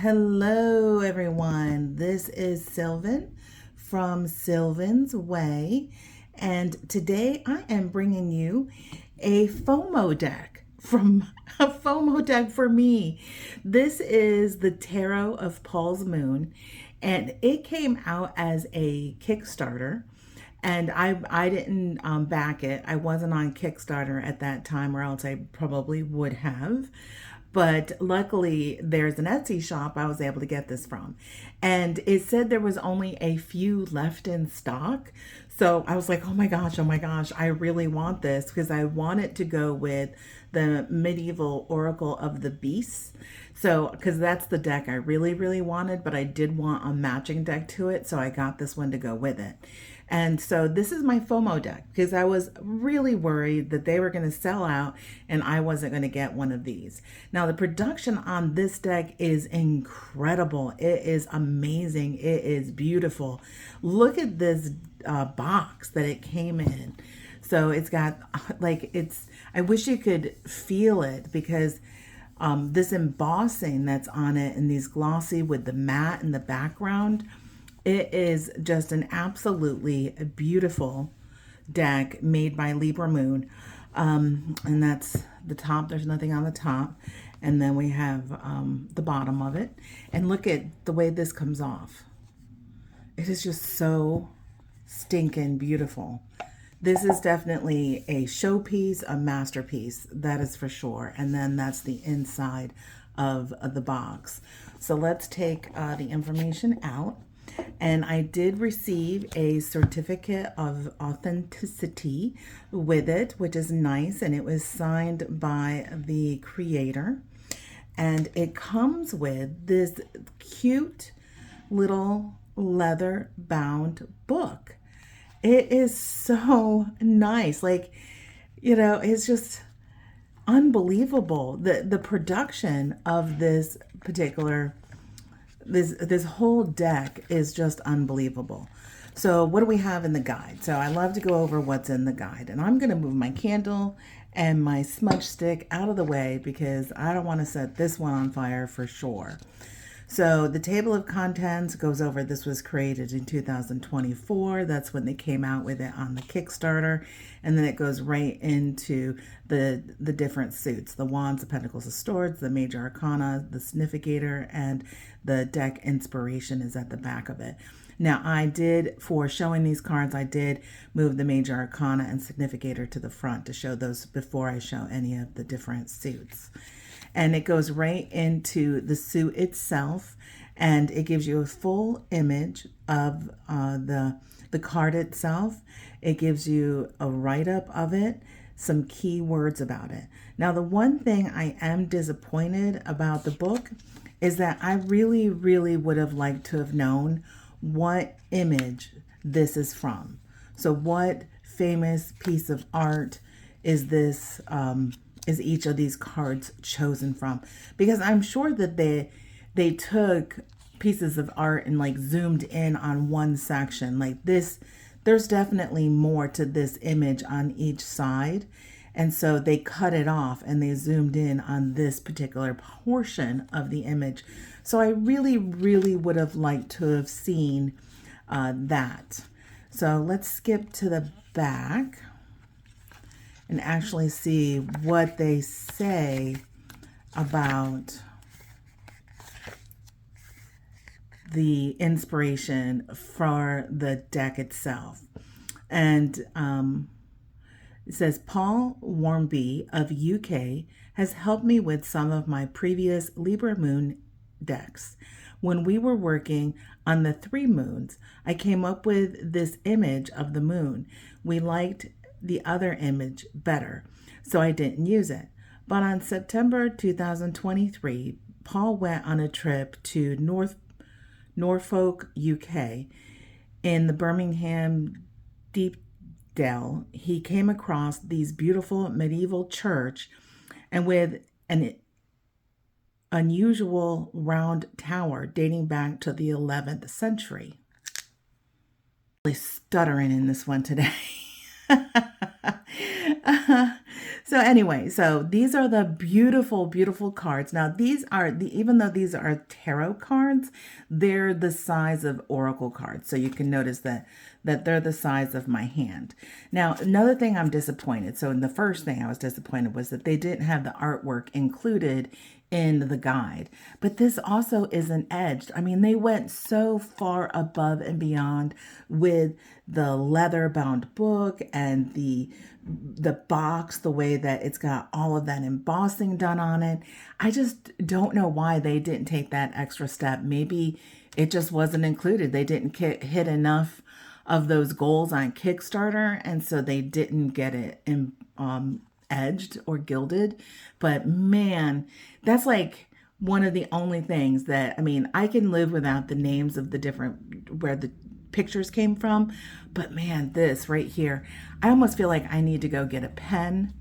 Hello, everyone. This is Sylvan from Sylvan's Way, and today I am bringing you a FOMO deck from a FOMO deck for me. This is the Tarot of Paul's Moon, and it came out as a Kickstarter. And I didn't back it. I wasn't on Kickstarter at that time, or else I probably would have. But luckily, there's an Etsy shop I was able to get this from. And it said there was only a few left in stock. So I was like, oh my gosh, I really want this because I want it to go with the Medieval Oracle of the Beasts. So, because that's the deck I really wanted, but I did want a matching deck to it. So I got this one to go with it. And so this is my FOMO deck because I was really worried that they were going to sell out and I wasn't going to get one of these. Now, the production on this deck is incredible. It is amazing. It is beautiful. Look at this box that it came in. So it's got I wish you could feel it because this embossing that's on it and these glossy with the matte in the background, it is just an absolutely beautiful deck made by Libra Moon. And that's the top. There's nothing on the top. And then we have the bottom of it. And look at the way this comes off. It is just so stinking beautiful. This is definitely a showpiece, a masterpiece. That is for sure. And then that's the inside of the box. So let's take the information out. And I did receive a certificate of authenticity with it, which is nice. And it was signed by the creator. And it comes with this cute little leather bound book. It is so nice. It's just unbelievable. The production of this particular this whole deck is just unbelievable. So what do we have in the guide? So I love to go over what's in the guide, and I'm going to move my candle and my smudge stick out of the way because I don't want to set this one on fire for sure. So the table of contents goes over, this was created in 2024. That's when they came out with it on the Kickstarter. And then it goes right into the different suits, the Wands, the Pentacles, the Swords, the Major Arcana, the Significator, and the deck inspiration is at the back of it. Now for showing these cards, I did move the Major Arcana and Significator to the front to show those before I show any of the different suits. And it goes right into the suit itself, and it gives you a full image of the card itself. It gives you a write-up of it, some key words about it. Now, the one thing I am disappointed about the book is that I really would have liked to have known what image this is from. So what famous piece of art is this is each of these cards chosen from? Because I'm sure that they took pieces of art and zoomed in on one section. There's definitely more to this image on each side. And so they cut it off and they zoomed in on this particular portion of the image. So I really would have liked to have seen that. So let's skip to the back and actually see what they say about the inspiration for the deck itself. And it says, Paul Wharmby of UK has helped me with some of my previous Libra Moon decks. When we were working on the 3 moons, I came up with this image of the moon. We liked the other image better, so I didn't use it. But on September 2023, Paul went on a trip to Norfolk, UK. In the Birmingham Deepdale, he came across these beautiful medieval church and with an unusual round tower dating back to the 11th century. Really stuttering in this one today. So anyway, so these are the beautiful, beautiful cards. Now these are even though these are tarot cards, they're the size of oracle cards. So you can notice that they're the size of my hand. Now, another thing I'm disappointed. So in the first thing I was disappointed was that they didn't have the artwork included in the guide. But this also isn't edged. I mean, they went so far above and beyond with the leather bound book and the box, the way that it's got all of that embossing done on it. I just don't know why they didn't take that extra step. Maybe it just wasn't included. They didn't hit enough of those goals on Kickstarter, and so they didn't get it in, edged or gilded. But man, that's like one of the only things that, I mean, I can live without the names of the different, where the pictures came from, but man, this right here, I almost feel like I need to go get a pen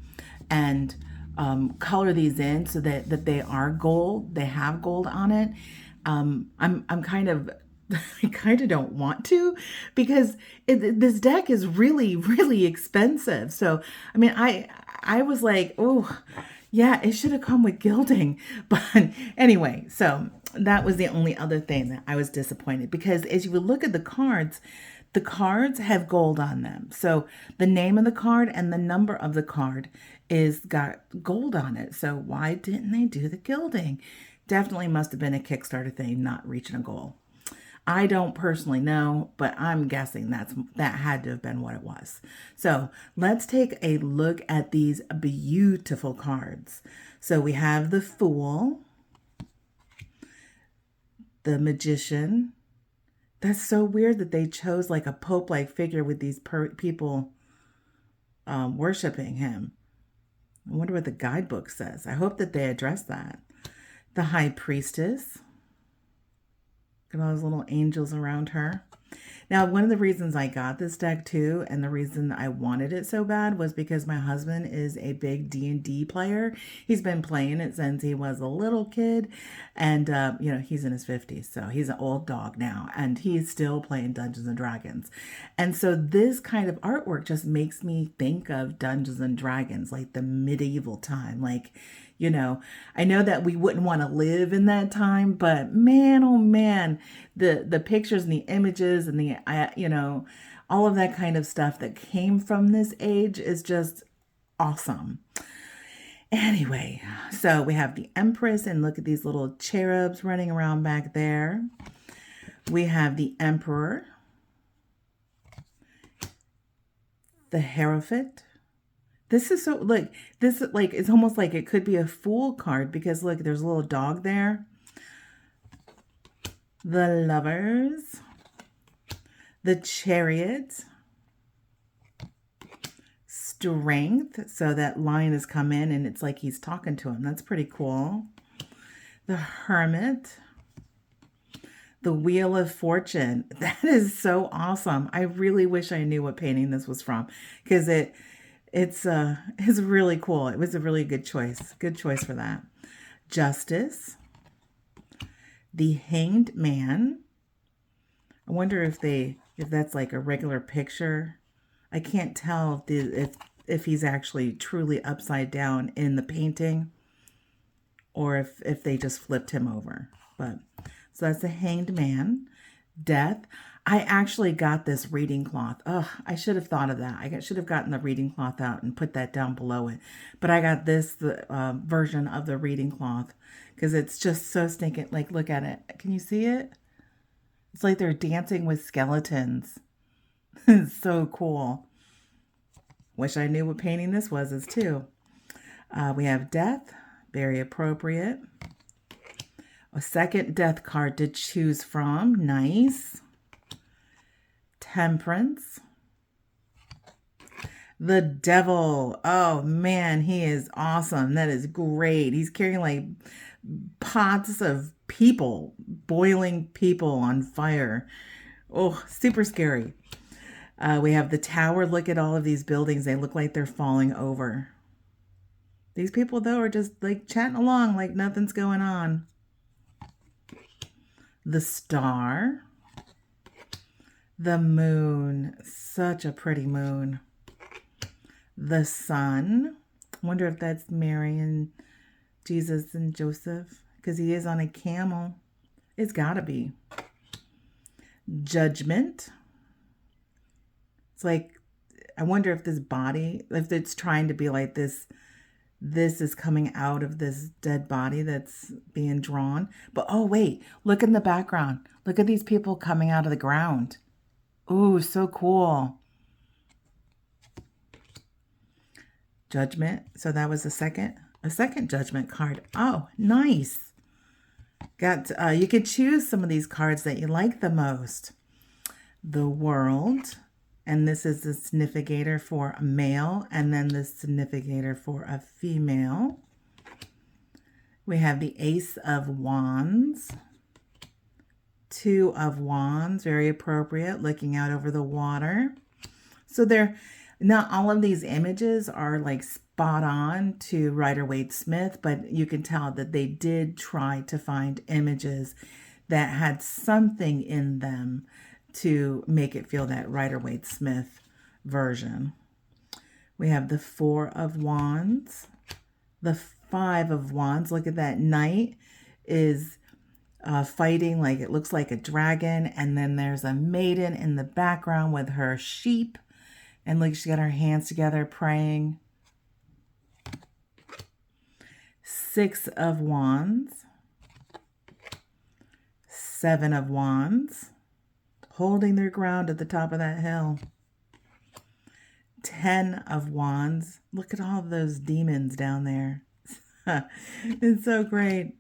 and color these in so that they are gold. They have gold on it. I'm kind of I kind of don't want to, because this deck is really, really expensive. So, I mean, I was like, oh, yeah, it should have come with gilding. But anyway, so that was the only other thing that I was disappointed, because as you would look at the cards have gold on them. So the name of the card and the number of the card is got gold on it. So why didn't they do the gilding? Definitely must have been a Kickstarter thing, not reaching a goal. I don't personally know, but I'm guessing that had to have been what it was. So let's take a look at these beautiful cards. So we have the Fool, the Magician. That's so weird that they chose like a Pope-like figure with these people worshiping him. I wonder what the guidebook says. I hope that they address that. The High Priestess. Look at all those little angels around her. Now, one of the reasons I got this deck too, and the reason I wanted it so bad, was because my husband is a big D&D player. He's been playing it since he was a little kid, and you know, he's in his 50s, so he's an old dog now, and he's still playing Dungeons and Dragons. And so this kind of artwork just makes me think of Dungeons and Dragons, like the medieval time, like, you know, I know that we wouldn't want to live in that time, but man, oh man, the pictures and the images and the, you know, all of that kind of stuff that came from this age is just awesome. Anyway, so we have the Empress, and look at these little cherubs running around back there. We have the Emperor, the Hierophant. This is so, like, this, like, it's almost like it could be a Fool card, because look, there's a little dog there. The Lovers, the Chariot, Strength. So that line has come in and it's like he's talking to him. That's pretty cool. The Hermit, the Wheel of Fortune. That is so awesome. I really wish I knew what painting this was from, because it's really cool. It was a really good choice. Good choice for that. Justice. The Hanged Man. I wonder if that's like a regular picture. I can't tell if he's actually truly upside down in the painting, or if they just flipped him over. But so that's the Hanged Man. Death. I actually got this reading cloth. Oh, I should have thought of that. I should have gotten the reading cloth out and put that down below it. But I got this version of the reading cloth, because it's just so stinking. Like, look at it. Can you see it? It's like they're dancing with skeletons. It's so cool. Wish I knew what painting this was too. We have Death. Very appropriate. A second Death card to choose from. Nice. Temperance. The Devil. Oh man, he is awesome. That is great. He's carrying like pots of people, boiling people on fire. Oh, super scary. We have the Tower. Look at all of these buildings. They look like they're falling over. These people, though, are just like chatting along like nothing's going on. The Star. The Moon. Such a pretty moon. The Sun. Wonder if that's Mary and Jesus and Joseph, because he is on a camel. It's got to be. Judgment. It's like, I wonder if this body, if it's trying to be like this is coming out of this dead body that's being drawn. But oh wait, look in the background. Look at these people coming out of the ground. Ooh, so cool. Judgment. So that was a second judgment card. Oh, nice. Got you could choose some of these cards that you like the most. The World. And this is the significator for a male, and then the significator for a female. We have the Ace of Wands, Two of Wands, very appropriate, looking out over the water. So not all of these images are like spot on to Rider-Waite-Smith, but you can tell that they did try to find images that had something in them to make it feel that Rider-Waite-Smith version. We have the Four of Wands, the Five of Wands. Look at that. Knight is fighting, like it looks like a dragon, and then there's a maiden in the background with her sheep, and like she got her hands together praying. Six of Wands, Seven of Wands, holding their ground at the top of that hill. 10 of Wands. Look at all those demons down there. It's so great.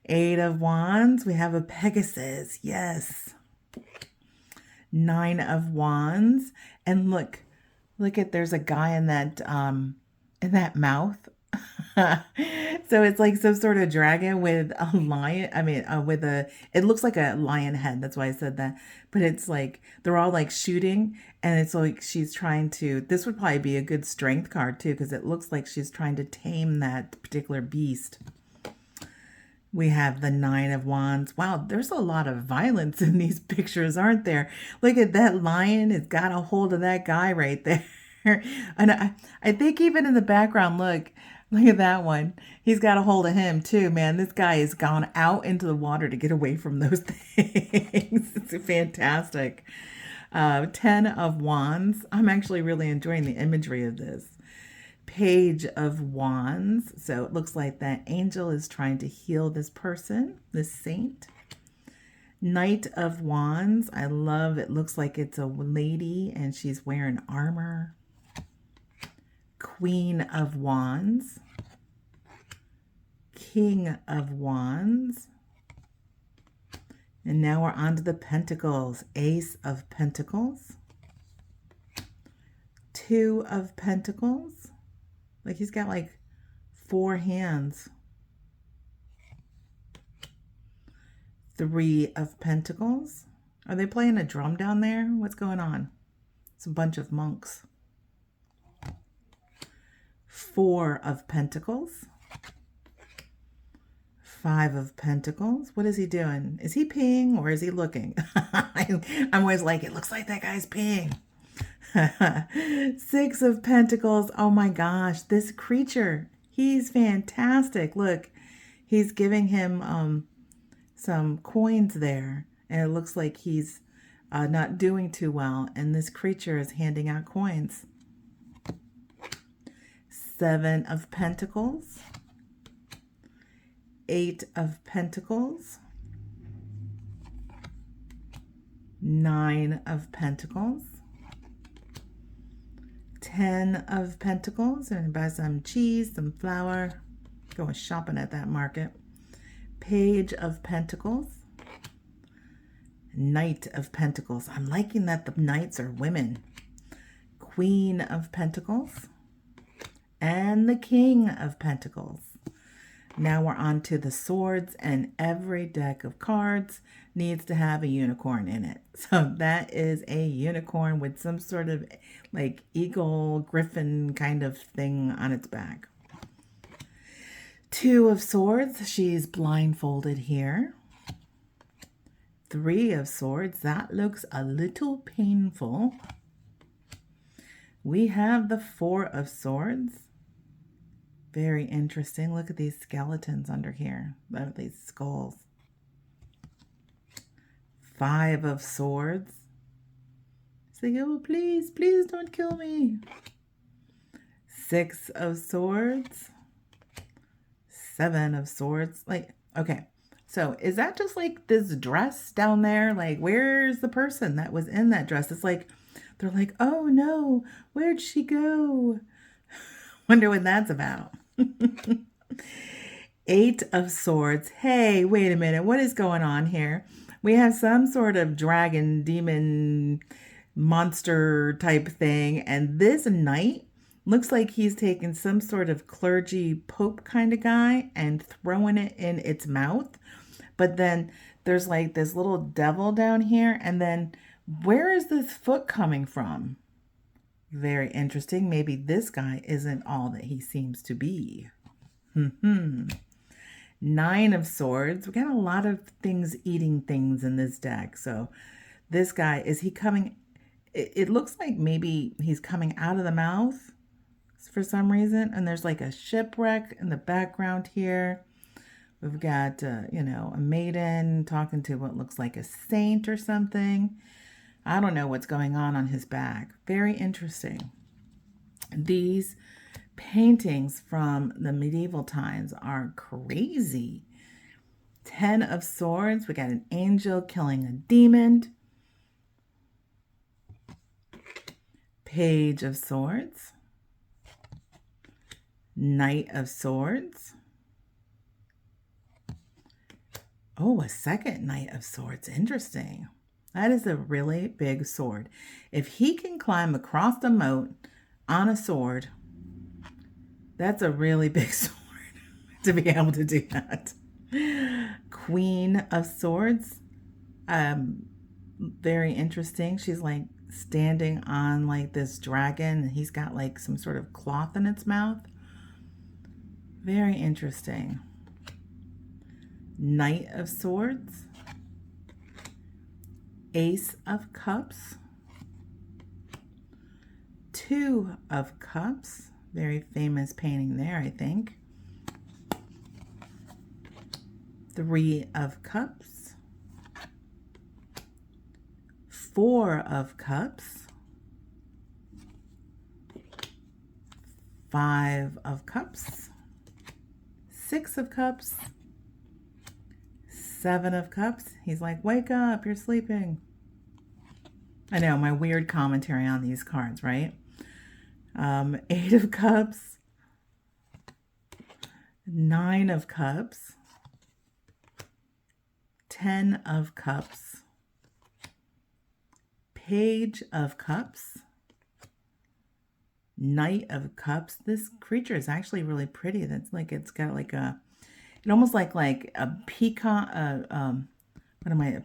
8 of Wands. We have a Pegasus. Yes. 9 of Wands. And look at, there's a guy in that mouth. So it's like some sort of dragon with a lion. I mean, it looks like a lion head. That's why I said that. But it's like, they're all like shooting, and it's like she's trying to, this would probably be a good strength card too, because it looks like she's trying to tame that particular beast. We have the 9 of Wands. Wow, there's a lot of violence in these pictures, aren't there? Look at that lion. It's got a hold of that guy right there. And I think even in the background, look at that one. He's got a hold of him too, man. This guy has gone out into the water to get away from those things. It's fantastic. 10 of Wands. I'm actually really enjoying the imagery of this. Page of Wands. So it looks like that angel is trying to heal this person, this saint. Knight of Wands. I love, it looks like it's a lady and she's wearing armor. Queen of Wands, King of Wands, and now we're on to the Pentacles. Ace of Pentacles, 2 of Pentacles, like he's got like 4 hands. 3 of Pentacles. Are they playing a drum down there? What's going on? It's a bunch of monks. 4 of Pentacles, 5 of Pentacles. What is he doing? Is he peeing or is he looking? I'm always like, it looks like that guy's peeing. 6 of Pentacles. Oh my gosh, this creature, he's fantastic. Look, he's giving him some coins there, and it looks like he's not doing too well, and this creature is handing out coins. 7 of Pentacles, 8 of Pentacles, 9 of Pentacles, 10 of Pentacles. I'm going to buy some cheese, some flour, going shopping at that market. Page of Pentacles, Knight of Pentacles. I'm liking that the knights are women. Queen of Pentacles, and the King of Pentacles. Now we're on to the swords, and every deck of cards needs to have a unicorn in it. So that is a unicorn with some sort of like eagle, griffin kind of thing on its back. 2 of Swords, she's blindfolded here. 3 of Swords, that looks a little painful. We have the 4 of Swords. Very interesting. Look at these skeletons under here. These skulls. 5 of Swords. Say, oh, please, please don't kill me. 6 of Swords. 7 of Swords. Like, okay. So is that just like this dress down there? Like, where's the person that was in that dress? It's like, they're like, oh no, where'd she go? Wonder what that's about. 8 of Swords. Hey, wait a minute. What is going on here? We have some sort of dragon, demon, monster type thing. And this knight looks like he's taken some sort of clergy pope kind of guy and throwing it in its mouth. But then there's like this little devil down here. And then where is this foot coming from? Very interesting. Maybe this guy isn't all that he seems to be. 9 of Swords. We got a lot of things eating things in this deck. So this guy, is he coming? It looks like maybe he's coming out of the mouth for some reason. And there's like a shipwreck in the background here. We've got, you know, a maiden talking to what looks like a saint or something. I don't know what's going on his back. Very interesting. These paintings from the medieval times are crazy. 10 of Swords. We got an angel killing a demon. Page of Swords. Knight of Swords. Oh, a second Knight of Swords. Interesting. That is a really big sword. If he can climb across the moat on a sword, that's a really big sword to be able to do that. Queen of Swords. Very interesting. She's like standing on like this dragon and he's got like some sort of cloth in its mouth. Very interesting. Knight of Swords. Ace of Cups. 2 of Cups. Very famous painting there, I think. 3 of Cups. 4 of Cups. 5 of Cups. 6 of Cups. 7 of Cups. He's like, wake up, you're sleeping. I know, my weird commentary on these cards, right? 8 of Cups. 9 of Cups. 10 of Cups. Page of Cups. Knight of Cups. This creature is actually really pretty. That's like, it's got like a, it almost like a peacock, a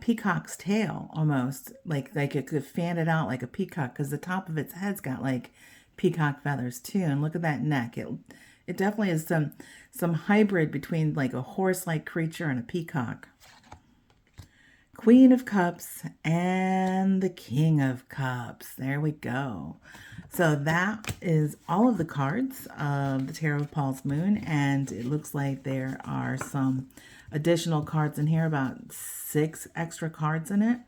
peacock's tail almost. Like it could fan it out like a peacock because the top of its head's got like peacock feathers too. And look at that neck. It definitely is some hybrid between like a horse-like creature and a peacock. Queen of Cups and the King of Cups. There we go. So that is all of the cards of the Tarot of Paul's Moon, and it looks like there are some additional cards in here, about 6 extra cards in it.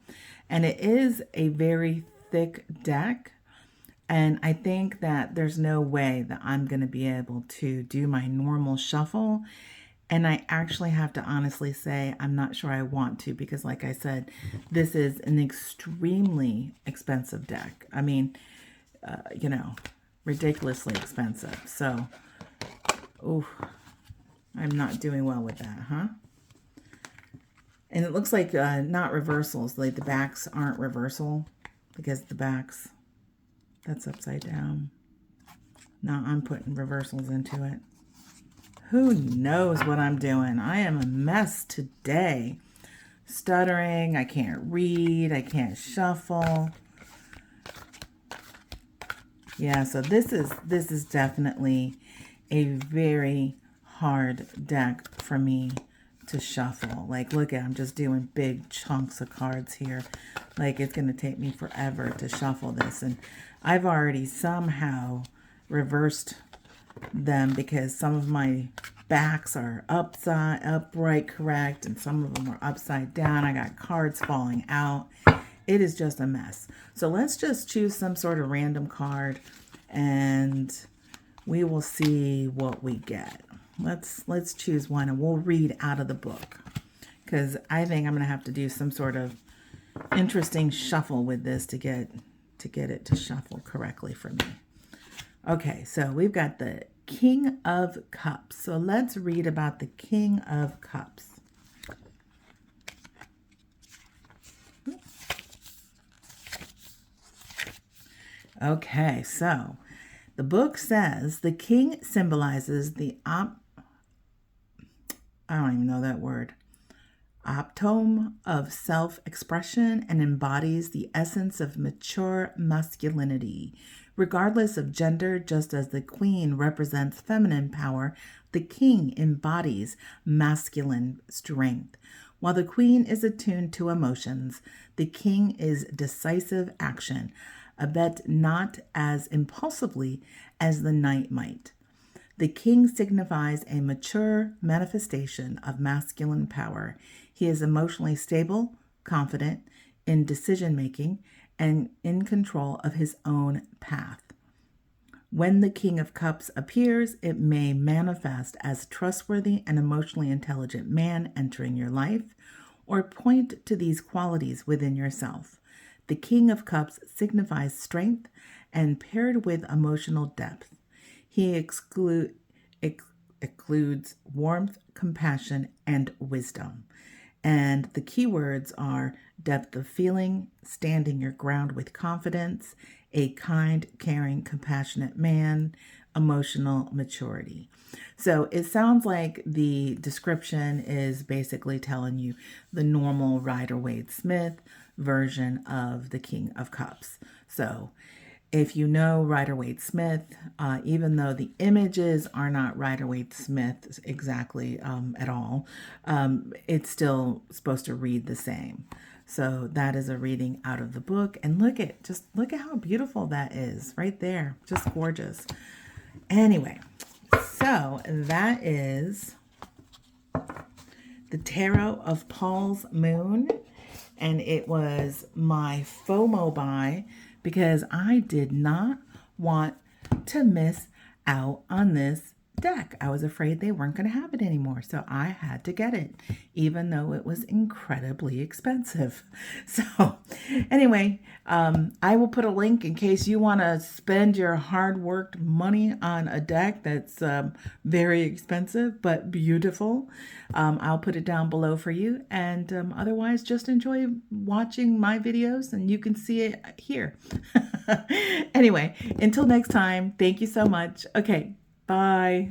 And it is a very thick deck, and I think that there's no way that I'm going to be able to do my normal shuffle. And I actually have to honestly say I'm not sure I want to, because like I said, this is an extremely expensive deck. I mean, you know, ridiculously expensive. So, ooh, I'm not doing well with that, huh? And it looks like not reversals. Like the backs aren't reversal, because the backs, that's upside down. Now I'm putting reversals into it. Who knows what I'm doing? I am a mess today. Stuttering, I can't read, I can't shuffle. Yeah, so this is definitely a very hard deck for me to shuffle. Like, look at, I'm just doing big chunks of cards here. Like, it's going to take me forever to shuffle this. And I've already somehow reversed them because some of my backs are upright, correct, and some of them are upside down. I got cards falling out. It is just a mess. So let's just choose some sort of random card and we will see what we get. Let's choose one and we'll read out of the book, because I think I'm going to have to do some sort of interesting shuffle with this to get it to shuffle correctly for me. Okay, so we've got the King of Cups. So let's read about the King of Cups. Okay, so the book says the king symbolizes the I don't even know that word. Optome of self-expression and embodies the essence of mature masculinity. Regardless of gender, just as the queen represents feminine power, the king embodies masculine strength. While the queen is attuned to emotions, the king is decisive action, albeit not as impulsively as the knight might. The king signifies a mature manifestation of masculine power. He is emotionally stable, confident in decision-making, and in control of his own path. When the King of Cups appears, it may manifest as a trustworthy and emotionally intelligent man entering your life, or point to these qualities within yourself. The King of Cups signifies strength and paired with emotional depth. He includes warmth, compassion, and wisdom. And the keywords are depth of feeling, standing your ground with confidence, a kind, caring, compassionate man, emotional maturity. So it sounds like the description is basically telling you the normal Rider-Waite-Smith version of the King of Cups. So if you know Rider-Waite-Smith, even though the images are not Rider-Waite-Smith exactly at all, it's still supposed to read the same. So that is a reading out of the book. And look at how beautiful that is right there. Just gorgeous. Anyway, so that is the Tarot of Paul's Moon. And it was my FOMO buy because I did not want to miss out on this deck. I was afraid they weren't going to have it anymore, so I had to get it, even though it was incredibly expensive. So anyway, I will put a link in case you want to spend your hard-worked money on a deck that's very expensive but beautiful. I'll put it down below for you, and otherwise just enjoy watching my videos and you can see it here. Anyway, until next time, thank you so much. Okay, bye.